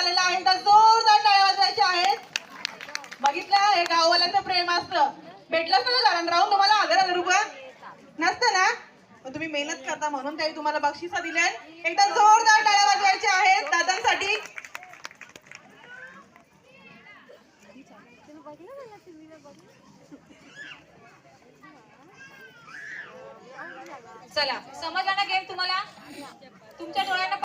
झालेला आहे तर जोरदार टाळ्या वाजवायच्या आहेत. बघितलं हे गाववाल्यांचं प्रेम असतं. भेटलं असतं ना घरात राहून तुम्हाला 1000 रुपये नसतं ना, पण तुम्ही मेहनत करता म्हणून त्यांनी तुम्हाला बक्षिसा दिल्या. एकदा जोरदार टाळ्या वाजवायच्या आहेत दादांसाठी. चला समजला ना गेम तुम्हाला? तुमच्या डोळ्यांना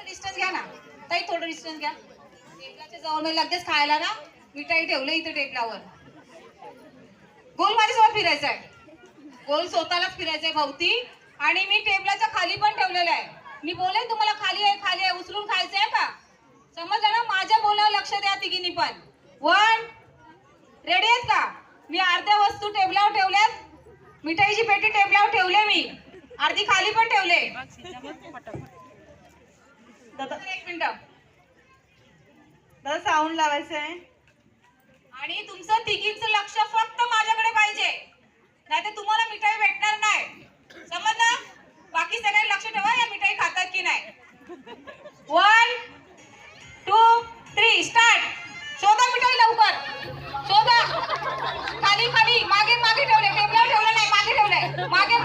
डिस्टन्स घ्या ना ताई, थोडं डिस्टन्स घ्या. टेबलाच्या जवळ नाही लगेच खायला ना मिठाई ठेवलं इथे टेबलावर. गोल माझ्यासोबत फिरायचं आहे, गोल स्वतःलाच फिरायचंय भोवती. आणि मी टेबलाच्या खाली पण ठेवलेलं आहे. मी बोलेन तुम्हाला खाली आहे उचलून खायचंय का? समजलं ना? माझ्या बोलण्यावर लक्ष द्या तिघींनी पण. 1 रेडी आहेत का? मी अर्ध्या वस्तू टेबलावर ठेवल्यात. मिठाईची पेटी टेबलावर ठेवले, मी अर्धी खाली पण ठेवले. दादा 1 मिनिट. दादा साऊंड लावायचंय. आणि तुमचं तिघींचं लक्ष फक्त माझ्याकडे पाहिजे, नाहीतर तुम्हाला मिठाई भेटणार नाही. समजलं? बाकी सगळे लक्ष ठेवा या मिठाई खातात की नाही. 1 2 3 स्टार्ट. शोधा मिठाई लवकर शोधा. खाली खाली मागे मागे ठेवले, टेबलावर ठेवलं नाही, मागे ठेवलंय. मागे